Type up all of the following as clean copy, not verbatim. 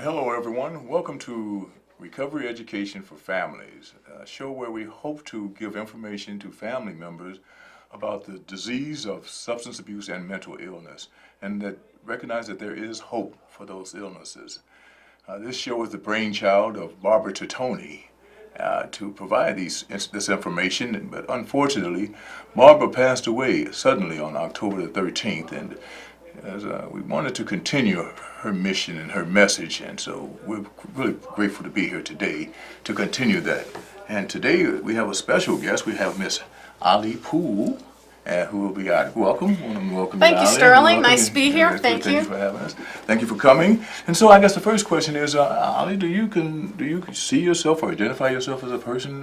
Hello, everyone. Welcome to Recovery Education for Families, a show where we hope to give information to family members about the disease of substance abuse and mental illness, and that recognize that there is hope for those illnesses. This show is the brainchild of Barbara Titoni to provide this information, but unfortunately, Barbara passed away suddenly on October the 13th, and as we wanted to continue her mission and her message, and so we're really grateful to be here today to continue that. And today we have a special guest. We have Miss Ali Poole, who will be out. Welcome. Thank you, Sterling. Nice to be here. Thank you. Thank you for having us. Thank you for coming. And so I guess the first question is, Ali, do you see yourself or identify yourself as a person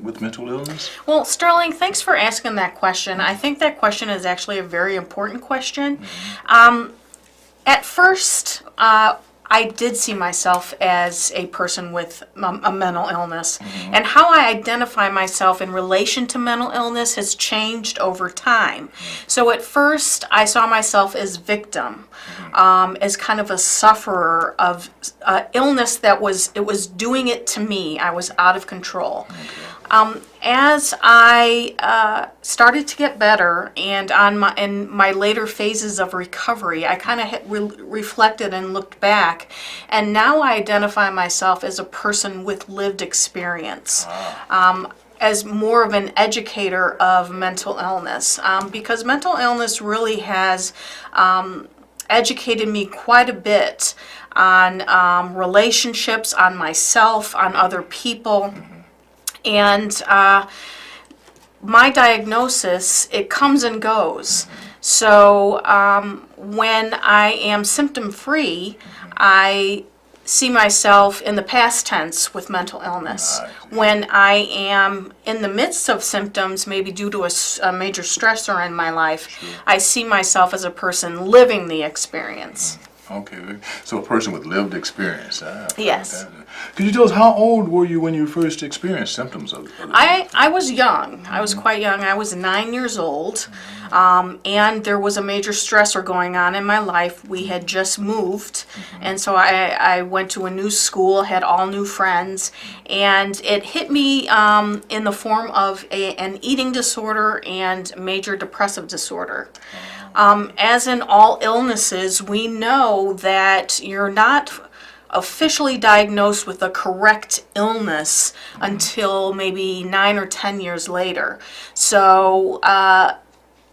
with mental illness? Well, Sterling, thanks for asking that question. I think that question is actually a very important question. At first, I did see myself as a person with a mental illness. And how I identify myself in relation to mental illness has changed over time. So at first, I saw myself as victim, as kind of a sufferer of illness that was doing it to me. I was out of control. As I started to get better, and in my later phases of recovery, I kind of reflected and looked back, and now I identify myself as a person with lived experience, as more of an educator of mental illness, because mental illness really has educated me quite a bit on relationships, on myself, on other people. And my diagnosis, it comes and goes. So when I am symptom-free, I see myself in the past tense with mental illness. When I am in the midst of symptoms, maybe due to a major stressor in my life, I see myself as a person living the experience. Okay, so a person with lived experience. Yes. Could you tell us how old were you when you first experienced symptoms of it? I was young. I was quite young. I was 9 years old, and there was a major stressor going on in my life. We had just moved, and so I went to a new school, had all new friends, and it hit me in the form of an eating disorder and major depressive disorder. As in all illnesses, we know that you're not officially diagnosed with a correct illness until maybe 9 or 10 years later. So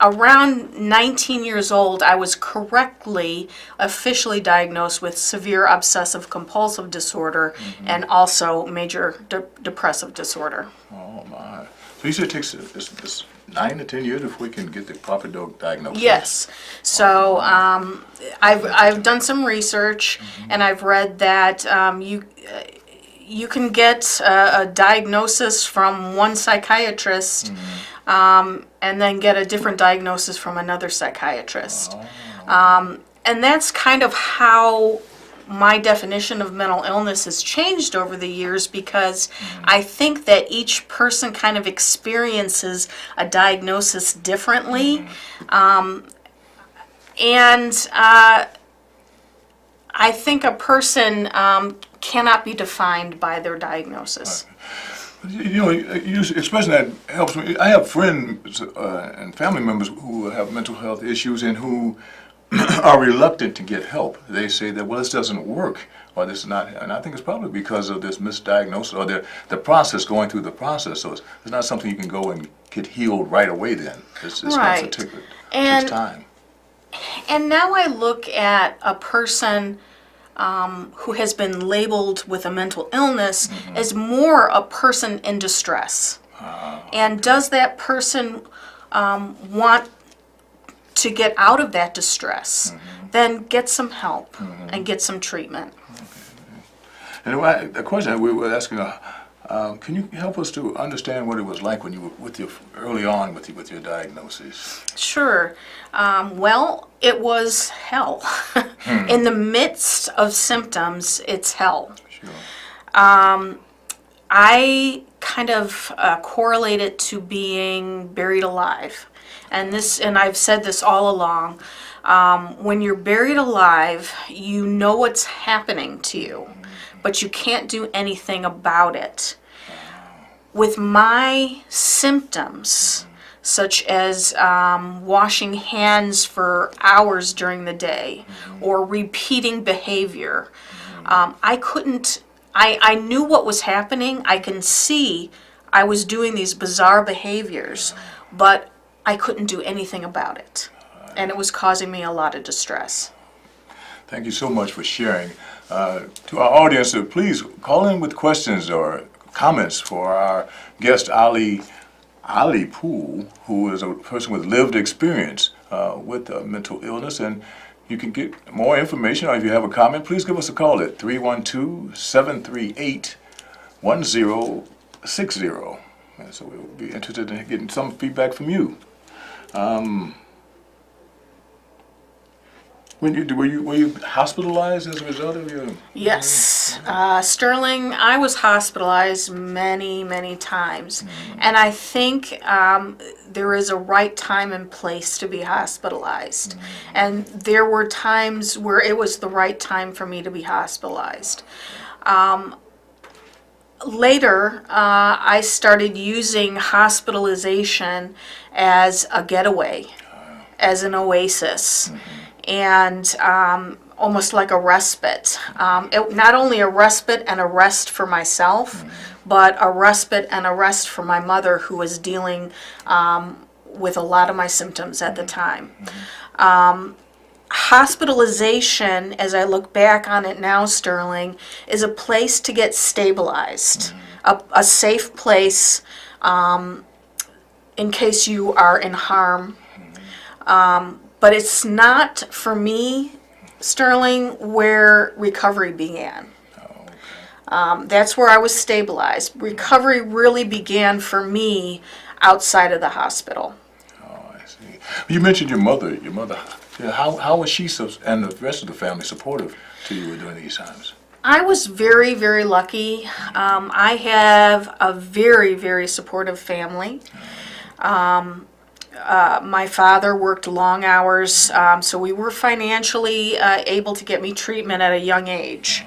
around 19 years old, I was correctly officially diagnosed with severe obsessive compulsive disorder and also major depressive disorder. Oh my. So you said it takes this 9 to 10 years before we can get the proper diagnosis? Yes. So I've done some research, and I've read that you can get a diagnosis from one psychiatrist and then get a different diagnosis from another psychiatrist. And that's kind of how my definition of mental illness has changed over the years, because I think that each person kind of experiences a diagnosis differently. And I think a person cannot be defined by their diagnosis. You know, you expressing that helps me. I have friends and family members who have mental health issues and who are reluctant to get help. They say that, well, this doesn't work, or this is not, and I think it's probably because of this misdiagnosis or the process, going through the process. So it's not something you can go and get healed right away then. It's Right. It takes time. And now I look at a person who has been labeled with a mental illness as more a person in distress. And does that person want to get out of that distress, then get some help and get some treatment. And the question we were asking, can you help us to understand what it was like when you were early on with your diagnosis? Sure. Well, it was hell. In the midst of symptoms, it's hell. Sure. I kind of correlate it to being buried alive. And I've said this all along. When you're buried alive, you know what's happening to you, but you can't do anything about it. With my symptoms, such as washing hands for hours during the day or repeating behavior, I knew what was happening. I can see I was doing these bizarre behaviors, but I couldn't do anything about it. And it was causing me a lot of distress. Thank you so much for sharing. To our audience, please call in with questions or comments for our guest, Ali Poole, who is a person with lived experience with mental illness. And you can get more information, or if you have a comment, please give us a call at 312-738-1060. And so we'll be interested in getting some feedback from you. Were you hospitalized as a result of your? Yes, Sterling, I was hospitalized many, many times. And I think there is a right time and place to be hospitalized. And there were times where it was the right time for me to be hospitalized. Later, I started using hospitalization as a getaway, as an oasis. And almost like a respite. Not only a respite and a rest for myself, but a respite and a rest for my mother, who was dealing with a lot of my symptoms at the time. Hospitalization, as I look back on it now, Sterling, is a place to get stabilized, a safe place in case you are in harm. But it's not, for me, Sterling, where recovery began. That's where I was stabilized. Recovery really began for me outside of the hospital. Oh, I see. You mentioned your mother. How was she and the rest of the family supportive to you during these times? I was very, very lucky. I have a very, very supportive family. My father worked long hours, so we were financially able to get me treatment at a young age.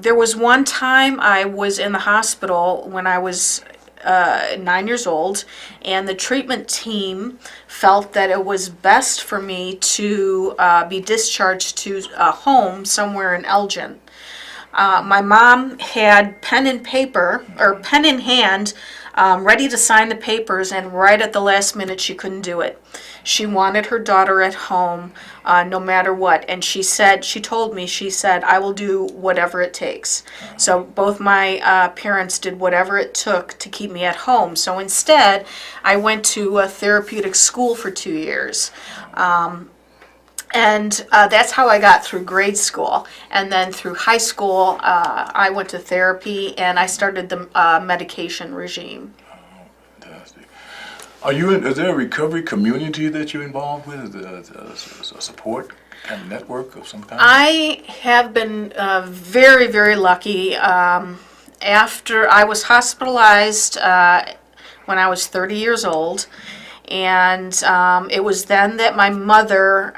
There was one time I was in the hospital when I was 9 years old, and the treatment team felt that it was best for me to be discharged to a home somewhere in Elgin. My mom had pen and paper, or pen in hand, ready to sign the papers, and right at the last minute she couldn't do it. She wanted her daughter at home no matter what, and she told me, I will do whatever it takes. So both my parents did whatever it took to keep me at home. So instead, I went to a therapeutic school for 2 years. And that's how I got through grade school. And then through high school, I went to therapy, and I started the medication regime. Oh, fantastic. Is there a recovery community that you're involved with? Is there a support kind of network of some kind? I have been very, very lucky. After I was hospitalized when I was 30 years old, and it was then that my mother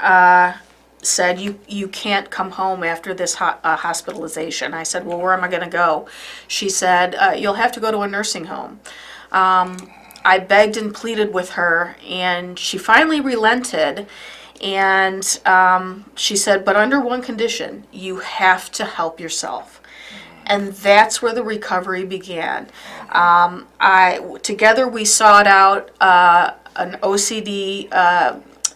said, you can't come home after this hospitalization. I said, well, where am I going to go? She said, you'll have to go to a nursing home. I begged and pleaded with her, and she finally relented. And she said, but under one condition, you have to help yourself. And that's where the recovery began. Together we sought out an OCD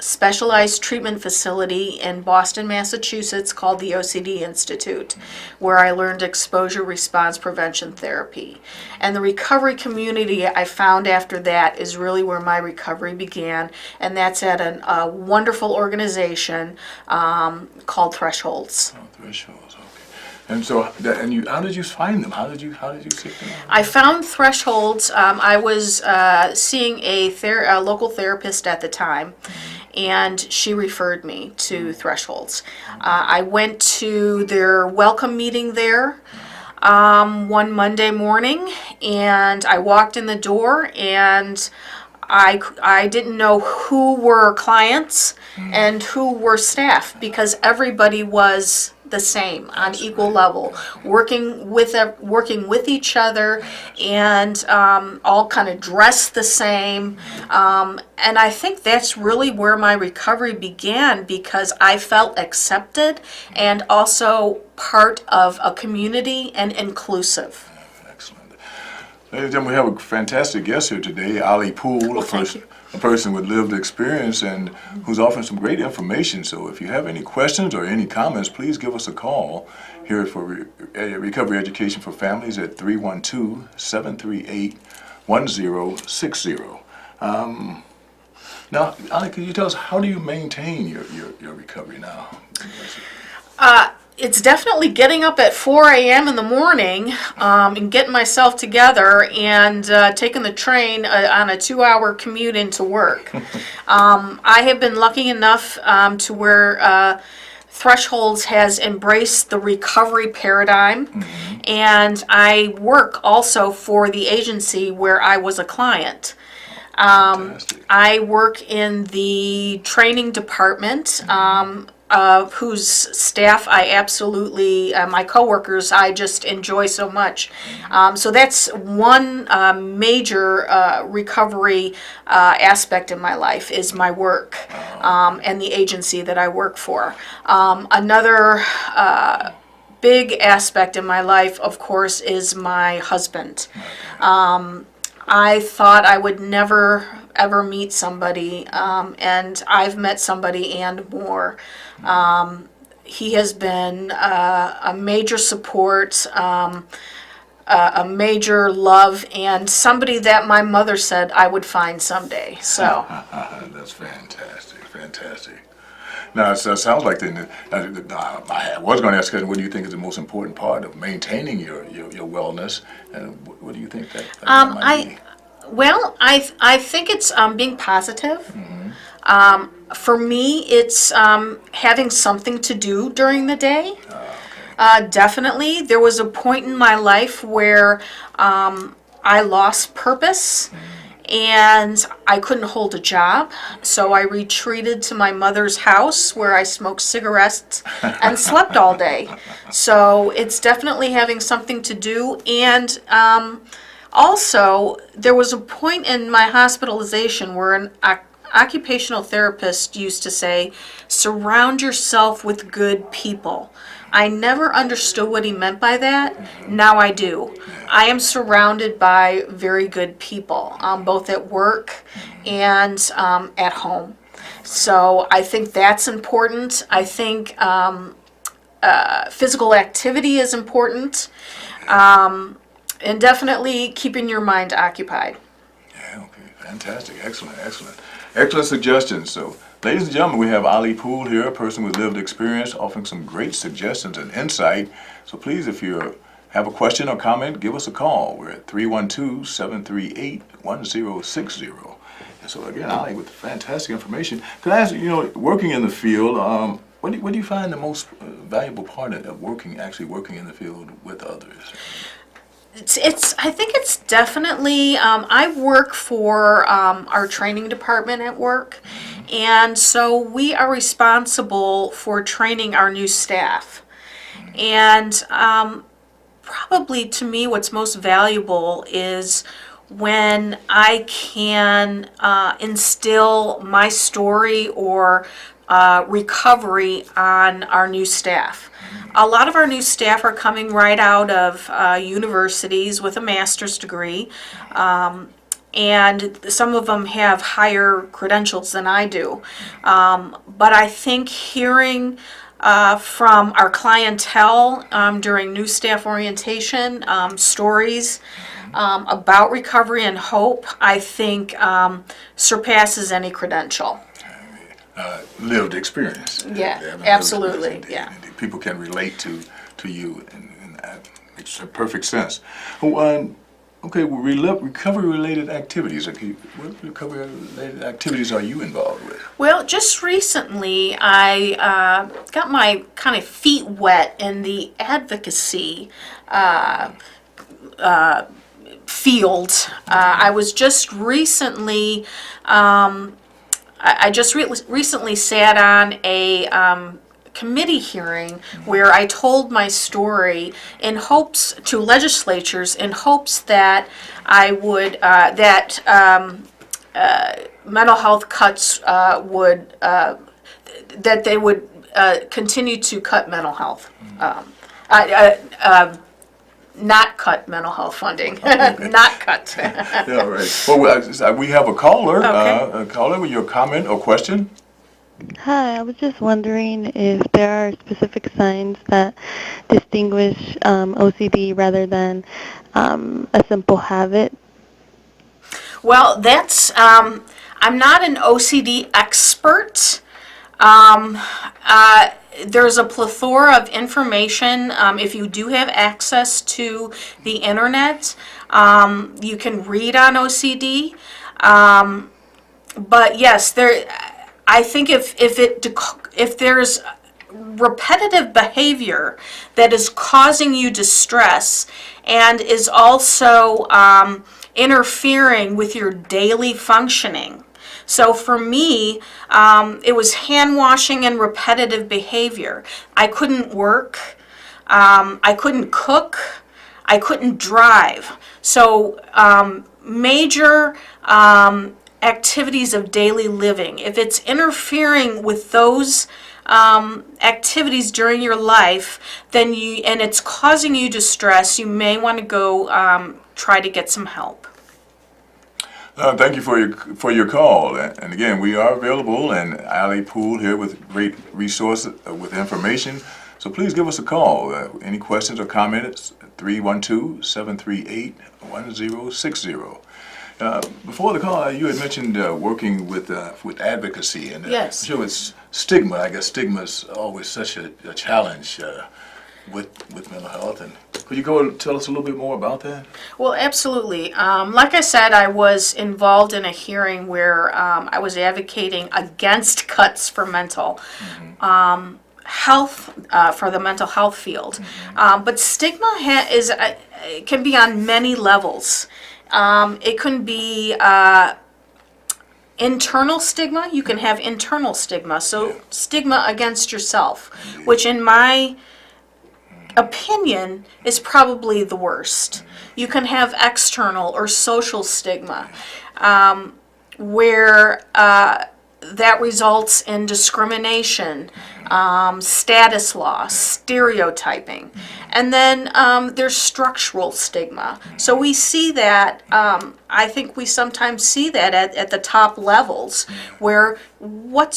specialized treatment facility in Boston, Massachusetts called the OCD Institute, where I learned exposure response prevention therapy. And the recovery community I found after that is really where my recovery began, and that's at a wonderful organization called Thresholds. Oh, Thresholds, okay. And so, how did you find them? How did you seek them out? I found Thresholds. I was seeing a local therapist at the time, and she referred me to Thresholds. I went to their welcome meeting there. one Monday morning, and I walked in the door, and I didn't know who were clients and who were staff, because everybody was the same on equal level, working with each other, and all kind of dressed the same. And I think that's really where my recovery began, because I felt accepted and also part of a community and inclusive. Excellent. Ladies and gentlemen, we have a fantastic guest here today, Poole, a person with lived experience and who's offering some great information. So if you have any questions or any comments, please give us a call here for Recovery Education for Families at 312-738-1060. Now, Ali, can you tell us, how do you maintain your recovery now? It's definitely getting up at 4 a.m. in the morning and getting myself together and taking the train on a 2-hour commute into work. I have been lucky enough to where Thresholds has embraced the recovery paradigm, and I work also for the agency where I was a client. I work in the training department, whose staff I absolutely, my coworkers, I just enjoy so much. So that's one major recovery aspect in my life, is my work and the agency that I work for. Another big aspect in my life, of course, is my husband. I thought I would never ever meet somebody, and I've met somebody and more. He has been a major support, a major love, and somebody that my mother said I would find someday. So That's fantastic, fantastic. Now, it sounds like I was going to ask you, what do you think is the most important part of maintaining your wellness, and what do you think that might be? Well, I think it's being positive. For me, it's having something to do during the day. Definitely. There was a point in my life where I lost purpose and I couldn't hold a job. So I retreated to my mother's house where I smoked cigarettes and slept all day. So it's definitely having something to do. And also, there was a point in my hospitalization where an occupational therapist used to say, surround yourself with good people. I never understood what he meant by that. Now I do. I am surrounded by very good people, both at work and at home. So I think that's important. I think physical activity is important. And definitely keeping your mind occupied. Yeah, okay, fantastic, excellent, excellent. Excellent suggestions. So, ladies and gentlemen, we have Poole here, a person with lived experience, offering some great suggestions and insight. So please, if you have a question or comment, give us a call. We're at 312-738-1060. And so again, Ali, with fantastic information. Can I ask you, working in the field, what do you find the most valuable part of actually working in the field with others? I think it's definitely, I work for our training department at work, and so we are responsible for training our new staff. And probably to me what's most valuable is when I can instill my story or recovery on our new staff. A lot of our new staff are coming right out of universities with a master's degree, and some of them have higher credentials than I do. But I think hearing from our clientele during new staff orientation, stories about recovery and hope, I think surpasses any credential. Lived experience. Yeah, absolutely. Yeah. People can relate to you, and that makes perfect sense. Well, Okay, well, recovery-related activities. Okay, what recovery-related activities are you involved with? Well, just recently I got my kind of feet wet in the advocacy field. I was just recently, I just recently sat on a committee hearing where I told my story in hopes to legislatures in hopes that I would that mental health cuts would that they would continue to cut mental health. Uh, uh, Not cut mental health funding, not cut. Yeah, right. Well, we have a caller. Okay. A caller with your comment or question. Hi, I was just wondering if there are specific signs that distinguish OCD rather than a simple habit. Well, that's, I'm not an OCD expert. Um, uh, there's a plethora of information. If you do have access to the internet, you can read on OCD. But yes, I think if there's repetitive behavior that is causing you distress and is also interfering with your daily functioning. So for me, it was hand washing and repetitive behavior. I couldn't work, I couldn't cook, I couldn't drive. So major activities of daily living, if it's interfering with those activities during your life, then and it's causing you distress, you may want to go try to get some help. Thank you for your call. And again, we are available, and Ali Poole here with great resources with information. So please give us a call. Any questions or comments? 312-738-1060. Before the call, you had mentioned working with advocacy, and Yes. I'm sure it's stigma. I guess stigma is always such a challenge with mental health. And could you go and tell us a little bit more about that? Well, absolutely. Like I said, I was involved in a hearing where I was advocating against cuts for mental health, for the mental health field. But stigma can be on many levels. It can be internal stigma. You can have internal stigma. So stigma against yourself, which in my opinion is probably the worst. You can have external or social stigma, where that results in discrimination, status loss, stereotyping. And then there's structural stigma. So we see that, I think we sometimes see that at the top levels, where what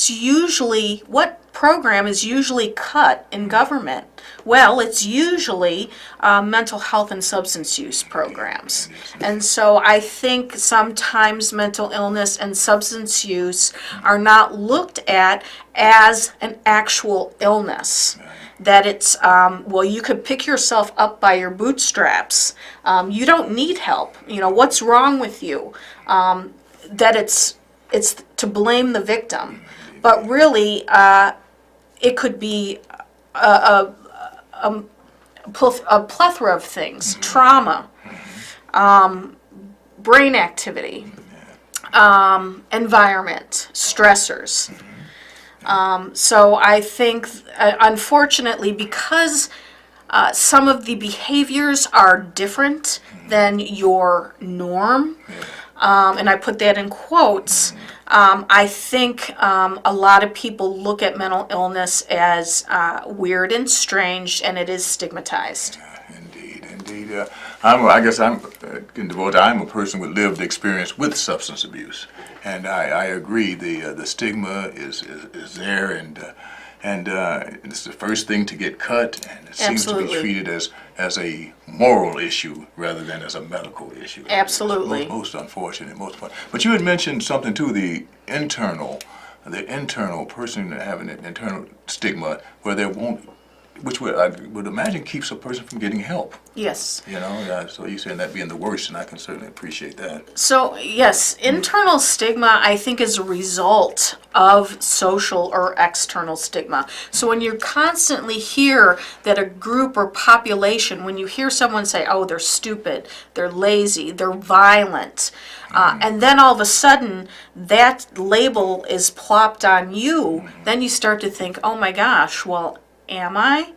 program is usually cut in government? Well, it's usually mental health and substance use programs. And so I think sometimes mental illness and substance use are not looked at as an actual illness. That it's, well, you could pick yourself up by your bootstraps. You don't need help. You know, what's wrong with you? That it's to blame the victim. But really, it could be a plethora of things: trauma, brain activity, environment, stressors. So I think, unfortunately, because some of the behaviors are different than your norm, and I put that in quotes, I think a lot of people look at mental illness as weird and strange, and it is stigmatized. Indeed. I'm a person with lived experience with substance abuse, and I agree. The stigma is there, and it's the first thing to get cut, and it seems to be treated as a moral issue rather than as a medical issue. Absolutely. Most unfortunate, But you had mentioned something too, the internal person having an internal stigma where which I would imagine keeps a person from getting help. Yes. You know, so you're saying that being the worst, and I can certainly appreciate that. So, yes, internal stigma, I think, is a result of social or external stigma. So when you constantly hear that a group or population, when you hear someone say, oh, they're stupid, they're lazy, they're violent, and then all of a sudden that label is plopped on you, then you start to think, oh my gosh, well, am I?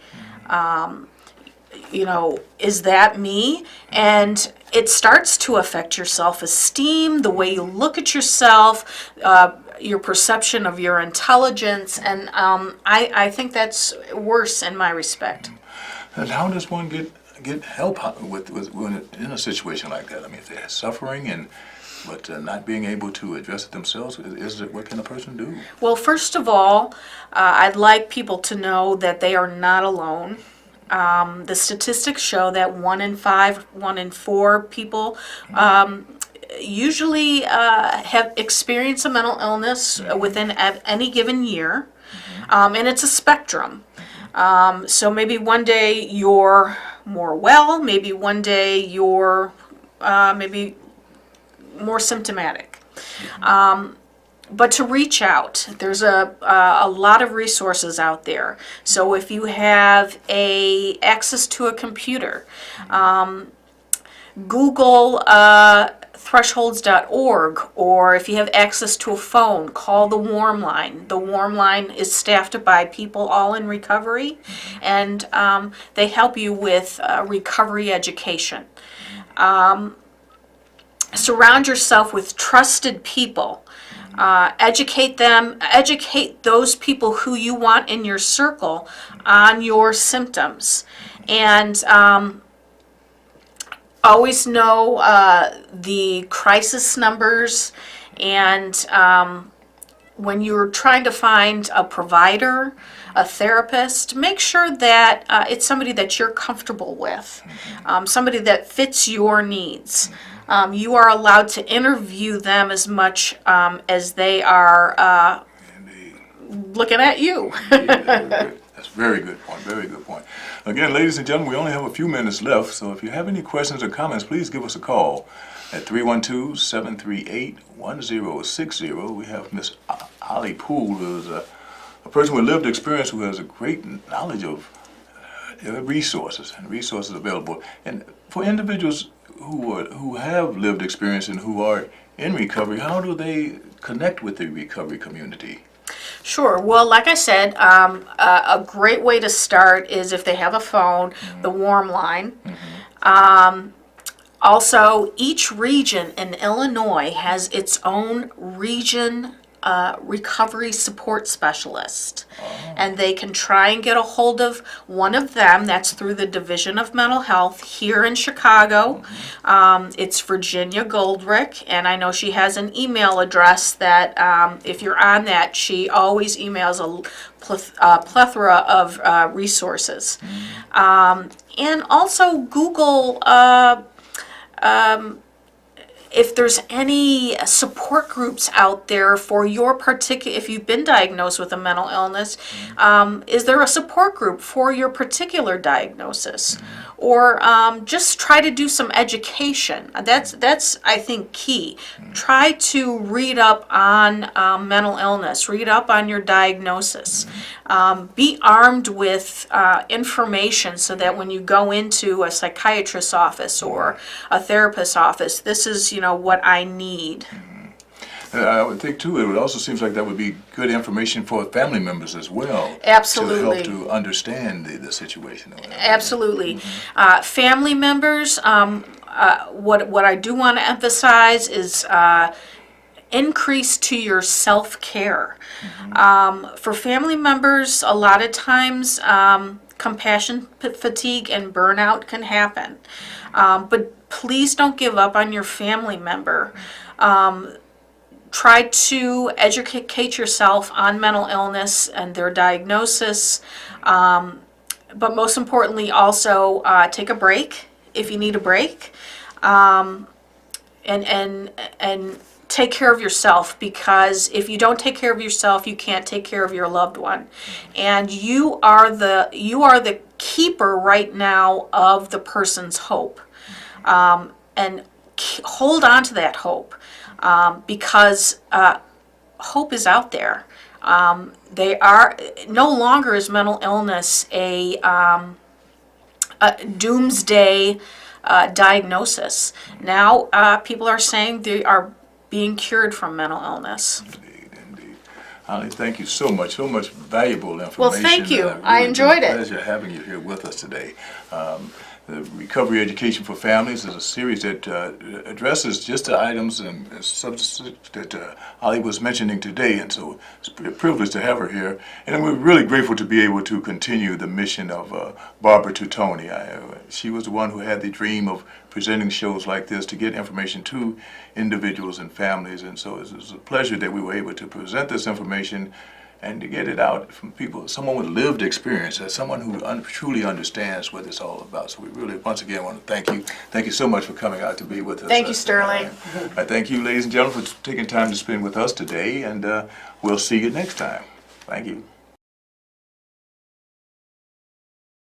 Is that me? And it starts to affect your self-esteem, the way you look at yourself, your perception of your intelligence, and I think that's worse in my respect. And how does one get help with when in a situation like that? I mean, if they're suffering but not being able to address it themselves, what can a person do? Well, first of all, I'd like people to know that they are not alone. The statistics show that 1 in 5, 1 in 4 people usually have experienced a mental illness within any given year, and it's a spectrum. So maybe one day you're more well, maybe one day you're maybe more symptomatic. But to reach out, there's a lot of resources out there. So if you have access to a computer, Google thresholds.org, or if you have access to a phone, call the Warm Line. The Warm Line is staffed by people all in recovery, and they help you with recovery education. Surround yourself with trusted people. Educate those people who you want in your circle on your symptoms. And always know the crisis numbers, and when you're trying to find a provider, a therapist, make sure that it's somebody that you're comfortable with, somebody that fits your needs. You are allowed to interview them as much as they are looking at you. That's a very good point, very good point. Again, ladies and gentlemen, we only have a few minutes left, so if you have any questions or comments, please give us a call at 312-738-1060. We have Miss Holly Poole, who is a person with lived experience who has a great knowledge of resources available. And for individuals who have lived experience and who are in recovery, how do they connect with the recovery community? Sure. Well, like I said, a great way to start is if they have a phone, the Warm Line. Also, each region in Illinois has its own region recovery support specialist. And they can try and get a hold of one of them. That's through the Division of Mental Health here in Chicago. It's Virginia Goldrick, and I know she has an email address that if you're on that, she always emails a plethora of resources. And also Google if there's any support groups out there for your particular, if you've been diagnosed with a mental illness, is there a support group for your particular diagnosis? Or just try to do some education. That's I think key. Try to read up on mental illness, read up on your diagnosis. Be armed with information so that when you go into a psychiatrist's office or a therapist's office, this is what I need. I would think too, it would also seems like that would be good information for family members as well. Absolutely. To help to understand the situation. Absolutely. Family members, what I do want to emphasize is increase to your self-care. For family members, a lot of times compassion fatigue and burnout can happen. But please don't give up on your family member. Try to educate yourself on mental illness and their diagnosis. But most importantly, also take a break if you need a break. And take care of yourself, because if you don't take care of yourself, you can't take care of your loved one. And you are the keeper right now of the person's hope. And hold on to that hope, because hope is out there. They are no longer is mental illness a doomsday diagnosis. Now people are saying they are being cured from mental illness. Indeed, indeed. Holly, thank you so much valuable information. Well, thank you. Really I enjoyed it. Pleasure having you here with us today. The Recovery Education for Families is a series that addresses just the items and substances that Holly was mentioning today, and so it's a privilege to have her here. And we're really grateful to be able to continue the mission of Barbara Tutoni. She was the one who had the dream of presenting shows like this to get information to individuals and families, and so it's a pleasure that we were able to present this information and to get it out from people, someone with lived experience, someone who truly understands what it's all about. So we really, once again, want to thank you. Thank you so much for coming out to be with us. Thank you, Sterling. I thank you, ladies and gentlemen, for taking time to spend with us today, and we'll see you next time. Thank you.